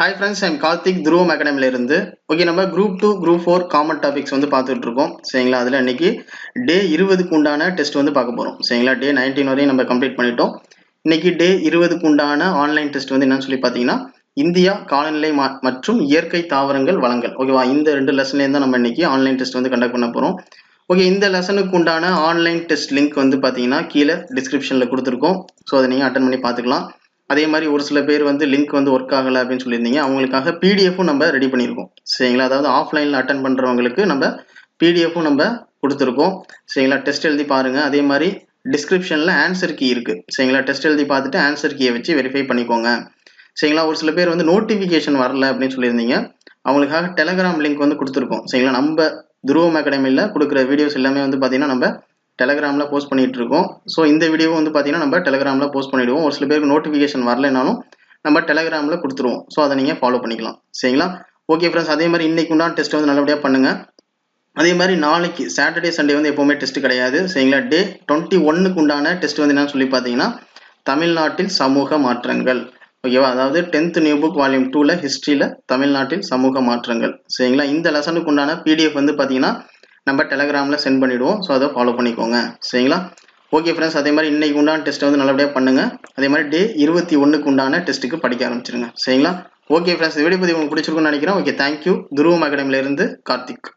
Hi friends, I'm Karthik Dhruvam Academy இருந்து. Okay, நம்ம group 2 group 4 common topics வந்து பார்த்துட்டு இருக்கோம். சரிங்களா? அதில் இன்னைக்கு டே 20க்கு உண்டான டெஸ்ட் வந்து பார்க்க போகிறோம். சரிங்களா? டே 19 வரையும் நம்ம கம்ப்ளீட் பண்ணிட்டோம். இன்னைக்கு டே 20க்கு உண்டான ஆன்லைன் டெஸ்ட் வந்து என்னன்னு சொல்லி பார்த்தீங்கன்னா, இந்தியா காலநிலை மற்றும் இயற்கை தாவரங்கள் வளங்கள். ஓகேவா? இந்த 2 லெசன்லேயும் தான் நம்ம இன்னைக்கு ஆன்லைன் டெஸ்ட் வந்து கண்டக்ட் பண்ண போகிறோம். ஓகே, இந்த லெசனுக்கு உண்டான ஆன்லைன் டெஸ்ட் லிங்க் வந்து பார்த்தீங்கன்னா கீழே டிஸ்கிரிப்ஷனில் கொடுத்துருக்கோம். ஸோ அதை நீங்கள் அட்டன் பண்ணி பார்த்துக்கலாம். அதே மாதிரி ஒரு சில பேர் வந்து லிங்க் வந்து ஒர்க் ஆகலை அப்படின்னு சொல்லியிருந்தீங்க. அவங்களுக்காக பிடிஎஃப்பும் நம்ம ரெடி பண்ணியிருக்கோம். சரிங்களா? அதாவது ஆஃப்லைனில் அட்டன் பண்ணுறவங்களுக்கு நம்ம பிடிஎஃப்பும் நம்ம கொடுத்துருக்கோம். சரிங்களா? டெஸ்ட் எழுதி பாருங்கள். அதே மாதிரி டிஸ்கிரிப்ஷனில் ஆன்சர் கீ இருக்குது. சரிங்களா? டெஸ்ட் எழுதி பார்த்துட்டு ஆன்சர் கீயை வச்சு வெரிஃபை பண்ணிக்கோங்க. சரிங்களா? ஒரு சில பேர் வந்து நோட்டிஃபிகேஷன் வரல அப்படின்னு சொல்லியிருந்தீங்க. அவங்களுக்காக டெலகிராம் லிங்க் வந்து கொடுத்துருக்கோம். சரிங்களா? நம்ம துருவம் அகாடமியில் கொடுக்குற வீடியோஸ் எல்லாமே வந்து பார்த்தீங்கன்னா நம்ம டெலகிராமில் போஸ்ட் பண்ணிட்டு இருக்கோம். ஸோ இந்த வீடியோவும் வந்து பார்த்தீங்கன்னா நம்ம டெலகிராமில் போஸ்ட் பண்ணிவிடுவோம். ஒரு சில பேருக்கு நோட்டிஃபிகேஷன் வரலைனாலும் நம்ம டெலகிராமில் கொடுத்துருவோம். ஸோ அதை நீங்கள் ஃபாலோ பண்ணிக்கலாம். சரிங்களா? ஓகே ஃப்ரெண்ட்ஸ், அதே மாதிரி இன்னைக்கு உண்டான டெஸ்ட் வந்து நல்லபடியாக பண்ணுங்கள். அதே மாதிரி நாளைக்கு சாட்டர்டே சண்டே வந்து எப்போவுமே டெஸ்ட் கிடையாது. சரிங்களா? டே 21க்கு உண்டான டெஸ்ட் வந்து என்னன்னு சொல்லி பார்த்தீங்கன்னா தமிழ்நாட்டில் சமூக மாற்றங்கள். ஓகேவா? அதாவது 10th நியூ புக் வால்யூம் 2ல ஹிஸ்ட்ரியில் தமிழ்நாட்டில் சமூக மாற்றங்கள். சரிங்களா? இந்த லெசனுக்கு உண்டான பிடிஎஃப் வந்து பார்த்தீங்கன்னா நம்ம டெலகிராமில் சென்ட் பண்ணிவிடுவோம். ஸோ அதை ஃபாலோ பண்ணிக்கோங்க. சரிங்களா? ஓகே ஃப்ரெண்ட்ஸ், அதே மாதிரி இன்னைக்கு உண்டான டெஸ்ட்டை வந்து நல்லபடியாக பண்ணுங்கள். அதே மாதிரி டே 21க்கு உண்டான டெஸ்ட்டுக்கு படிக்க ஆரம்பிச்சிருங்க. சரிங்களா? ஓகே ஃப்ரெண்ட்ஸ், இந்த வீடியோ பற்றி உங்களுக்கு பிடிச்சிருக்குன்னு நினைக்கிறேன். Okay, thank you. துருவம் அகாடமியிலேருந்து கார்த்திக்.